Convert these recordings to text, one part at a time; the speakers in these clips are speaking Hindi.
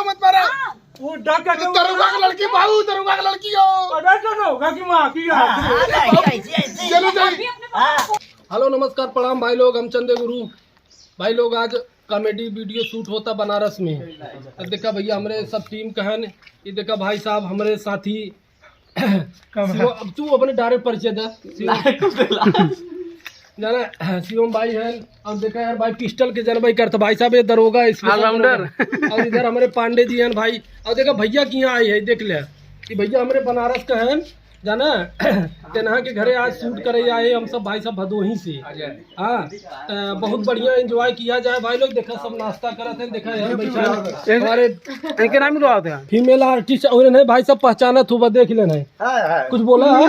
मत मारा। वो दरोगा की लड़की बाबू, दरोगा की लड़की हो। हेलो नमस्कार प्रणाम भाई लोग, हम चंदे गुरु भाई लोग। आज कॉमेडी वीडियो शूट होता बनारस में। अब देखा भैया हमारे सब टीम कहन, ये देखा भाई साहब हमारे साथी। अब तू अपने डायरेक्ट परिचय दे जाना। शिवम भाई है। अब देखा यार भाई पिस्टल के जन भाई करता भाई साहब, ये दरोगा ऑलराउंडर। और इधर हमारे पांडे जी हैं भाई। और देखा भैया की यहाँ आई है, देख ले कि भैया हमारे बनारस का है जाना। तेनहा के घरे आज शूट करे आए हम सब भाई साहब भदोही से। हाँ बहुत बढ़िया एंजॉय किया जाए भाई लोग। देखा सब नाश्ता करते हैं। देखा यार हमारे फीमेल आर्टिस्ट और नहीं भाई सब पहचाना थू, देख लेना कुछ बोला है,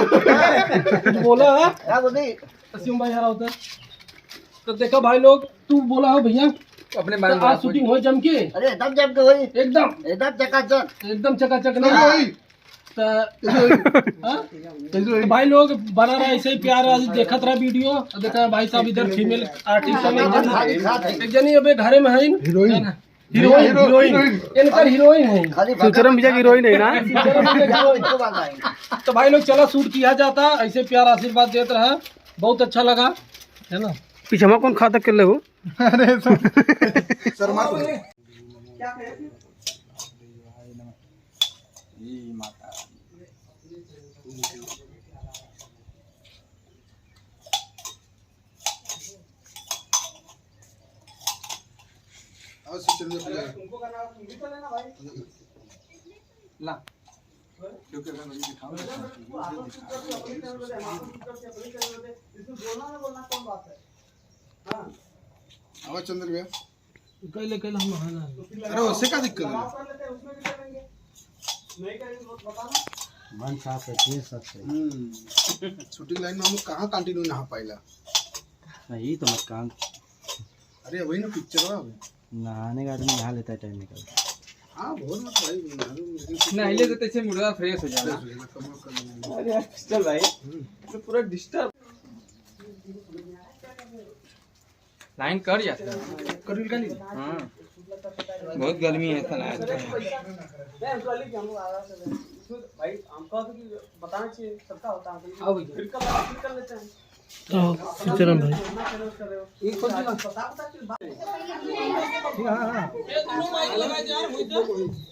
कुछ बोला है शिवम भाई हरा होता है। तो देखा भाई लोग, तू बोला हो भैया अपने बारे में आज शूटिंग हो जम के। अरे एकदम जम के हुई, एकदम चकाचक नहीं। तो भाई लोग बना रहा ऐसे ही प्यार देखत रहा वीडियो। देखा भाई साहब इधर फीमेल आर्टिस्ट एक जनी अबे घरे में है हीरोइन है, सुचरम भैया की हीरोइन है ना। तो भाई लोग चला शूट किया जाता, ऐसे प्यार आशीर्वाद देते रहा, बहुत अच्छा लगा है ना। पीछे कौन खाता कर ले वो। अरे शर्मा ला क्योंकि अगर मुझे दिखाओ आवाज चंद्र भैया कल हम अरे उससे क्या दिक्कत है। मन साफ है सब सही। शूटिंग लाइन में हम कहाँ कंटिन्यू नहा पाइला नहीं तो मत काम। अरे वही ना पिक्चर है नहाने का आदमी नहा लेता है टाइम निकल। हाँ बहुत मत भाई नहाइले तो ऐसे मुर्गा फ्रेश हो जाना। अरे चल भाई तो पूरा डिस्टर्ब लाइन कर या कर निकाली। हां बहुत गर्मी है ऐसा लाइन भाई। हमको तो बताना चाहिए सबका होता है। आओ भाई फिर कर लेते हैं। चरण भाई एक खोल दिला हां ये दोनों माइक लगा यार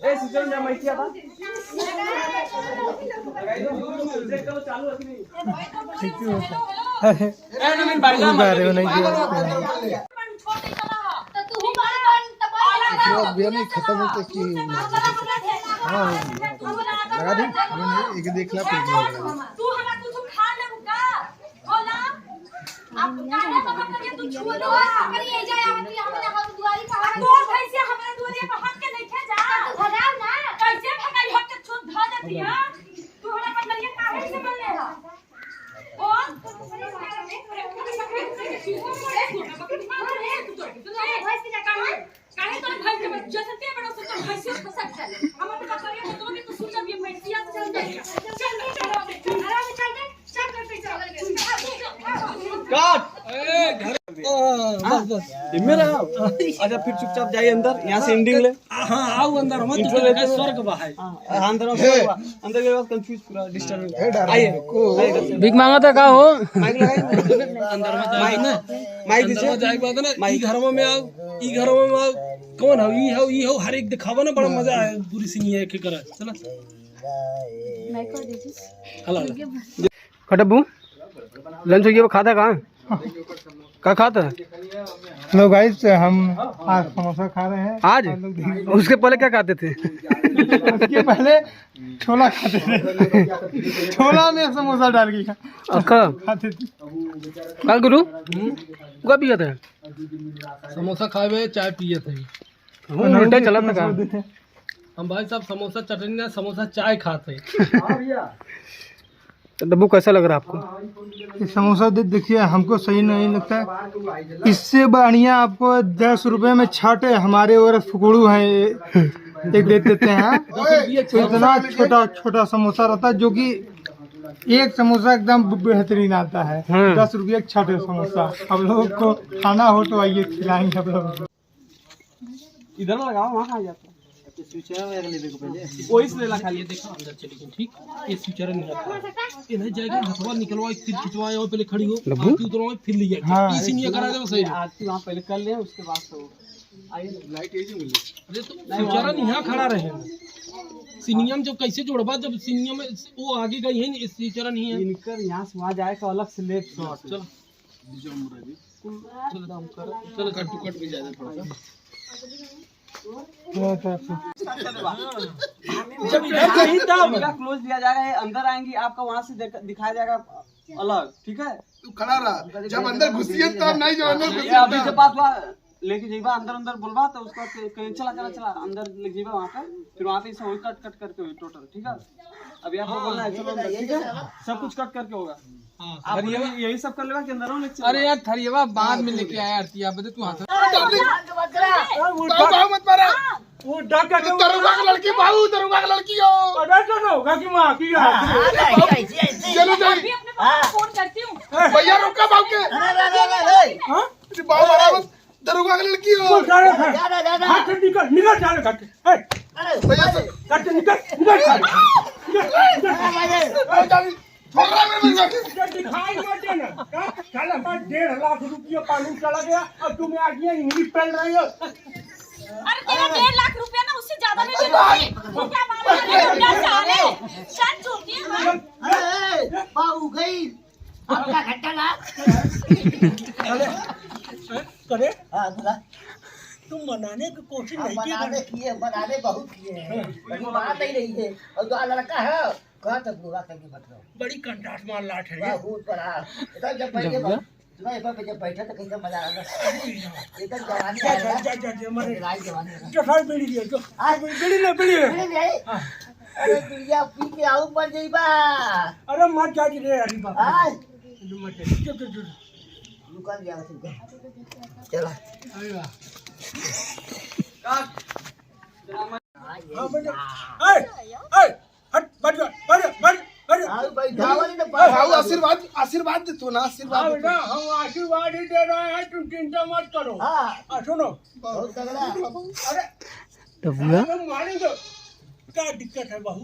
ए सुचरण जा माइक क्या था चलो चालू रखनी ठीक है। ए नवीन भाई ना रहे हो नहीं किया तो तू हमारे बिया नहीं खत्म होते कि हां लगा दे एक देख ला फिर तू हमारा कुछ खा ले का होला आप काहे बात करिए। तू छू लो करिए जाए हमने हम दुआरी पर तो कैसे हमारे दुआरी पर हट के नहीं थे जा तू भगाओ ना कैसे भगाई हट के छू ध देती है। तू हमरा पर करिए काहे से बोल ले रहा कौन काहे तो भाई के जैसे बड़ा से तो भाई से फसक चल हम पे करिए तो भी तो सोचा भी मैसिया चल जाएगा। चल आराम चल दे चल करते चल काट ए घर बस मेरा। अच्छा फिर चुपचाप जाइए अंदर, यहाँ से एंडिंग ले। हां आओ अंदर मत तो स्वर्ग बा है अंदर अंदर के बाद कंफ्यूज पूरा डिस्टर्ब। आइए भीख मांगा था का हो माइक लगाइए अंदर में जाइए ना माइक दीजिए जाए बात ना माइक घरों में आओ ई घरों में आओ कौन हो ई हो हर एक दिखावा ना बड़ा मजा है पूरी सीन है के कर चला माइक को दीजिए हला खटबू लंच हो गया वो खाता कहाँ क्या खाता है। हेलो गाइस हम आज समोसा खा रहे हैं आज। उसके पहले क्या खाते थे। उसके पहले छोला खाते थे, छोला में समोसा डाल के खाते थे। कल गुरु क्या पिया था समोसा खाए हुए चाय पिए थे चला था। हम भाई साहब समोसा चटनी ना समोसा चाय खाते। तो डब्बू कैसा लग रहा है आपको। समोसा देखिए हमको सही नहीं लगता। इससे बढ़िया आपको 10 रुपए में छाटे हमारे और फुकड़ू है एक दे देते हैं। तो इतना छोटा छोटा समोसा रहता है जो कि एक समोसा एकदम बेहतरीन आता है। 10 रुपये छठे समोसा। अब लोगों को खाना हो तो आइए खिलाएंगे आप लोग। इधर लगाओ, वहाँ कहाँ जाता है? वही से लेला खाली। ये देखो अंदर चली गई, ठीक। ये स्विचर नहीं आता, ये नहीं जाएगा, हथवा निकलवाओ, फिर खिंचवाए और पहले खड़ी हो, आरती उतरवाओ, फिर ले जाएगी। हाँ, इसी नहीं करा दे सही। आरती वहाँ पहले कर ले, उसके बाद तो आइए। लाइट यही मिली। अरे तो स्विचर नहीं यहाँ खड़ा रहे, सीनियम जब कैसे जोड़बा, जब सीनियम में वो आगे गई है, इस स्विचर नहीं है। इनकर यहाँ से वहाँ जाएगा अलग से लेफ्ट शॉट। चलो चलो कट टू कट भी ज्यादा थोड़ा सा। जब नहीं तब क्लोज दिया जाएगा, अंदर आएंगी आपका, वहाँ से दिखाया जाएगा अलग, ठीक है। तू खड़ा रहा, जब अंदर घुसिए तब नहीं, जब अंदर घुसिए अभी जब बात हुआ लेके जाइबा अंदर बोलबा, तो उसका कहीं चला अंदर ले जाइबा वहाँ पे, फिर वहाँ पे सब कट करके हुई टोटल, ठीक है। अभी आपको बोलना है चलो अंदर, ठीक है, सब कुछ कट करके होगा। आप यही सब कर लेगा कि अंदर लेके। अरे यार थरियवा बाद में लेके आया आरती, आप बता तू हाथ बाबू मत मारा, वो डाका के दरोगा की लड़की, बाबू दरोगा की लड़की हो। डाका होगा कि मां की चलो जाइए, फोन करती हूँ। भैया रुका बाबू के, बाबू मारा मत, दरोगा की लड़की हो। हाथ निकल निकल चले काट भैया से काट निकल छोड़ रहा है मेरे को। दिखाई मत देना। साला मैं 1.5 लाख रुपया पानी चला गया और तुम आ गया इंग्लिश पढ़ रही हो। अरे तेरा 1.5 लाख रुपया ना, उससे ज्यादा में भी नहीं। तू क्या मार रहा है? क्या साले शर्ट छोड़ती है भाई। बाबू गई आपका घंटा ला। करे हाँ बोला, तुम मनाने की कोशिश नहीं बनाने बहुत किए हैं, लेकिन बात नहीं रही है। और जो लड़का है कहाँ तक बुरा करके बत रहा हूँ, बड़ी कंटास मार लाट है ये। बहुत बड़ा। इधर जब बैठे जब बैठे तो कैसे मजा आएगा। इधर जवानी आएगा, जवानी जो सारी बीड़ी दिए जो आज बीड़ी ले बीड़ी ले। अरे दुनिया पी के आऊँ मर जाइबा। अरे मत जा रे अरे बाबा आज मत जा दुकान गया तुमको, चला हां बेटा ए हट बैठ बाबू आशीर्वाद दे तू ना, आशीर्वाद दे बेटा हम आशीर्वाद ही दे रहे हैं, तुम चिंता मत करो। हाँ सुनो बहुत तगड़ा। अरे तो मारेंगे, क्या दिक्कत है बहू?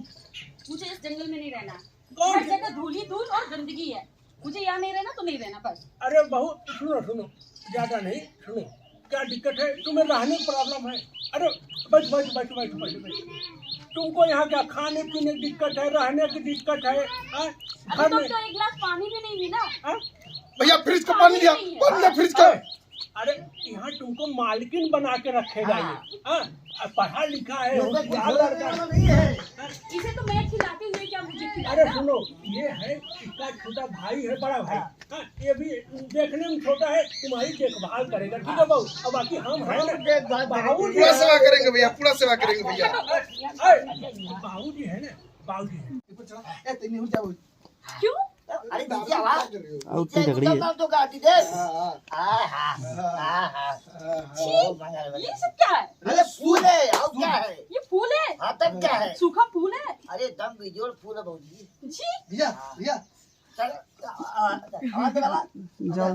मुझे इस जंगल में नहीं रहना। कौन हर जगह धूल ही धूल और गंदगी है। मुझे यहाँ नहीं रहना तो नहीं रहना बस। अरे बहू सुनो ज्यादा नहीं, सुनो क्या दिक्कत है, तुम्हें रहने की प्रॉब्लम है। अरे बैठ तुमको यहाँ क्या खाने पीने की दिक्कत है, रहने की दिक्कत है? अरे तुम तो एक गिलास पानी भी नहीं मिला। भैया फ्रिज का पानी दिया, पानी दिया फ्रिज का। अरे यहाँ तुमको मालकिन बना के रखेगा ये, पढ़ा लिखा है, होशियार लड़का है। इसे तो मैं खिलाती हूँ, क्या मुझे खिलाता? अरे सुनो, ये है इसका छोटा भाई है, बड़ा भाई। ये भी देखने में छोटा है, तुम्हारी देखभाल करेगा, ठीक है बहू? और बाकी हम हैं ना, बाबू जी पूरा सेवा करेंगे भैया, पूरा सेवा करेंगे भैया। बाबू जी है ना, बाबू जी क्यों? अरे दीजिए आवाज तो गाती दे। ये सब क्या है? अरे फूल है, और क्या है? ये फूल है? हाँ तब क्या है? सूखा फूल है? अरे दम बिजोड़ फूल है बहूजी। जी भैया भैया चल आवाज दे बाबा। जाओ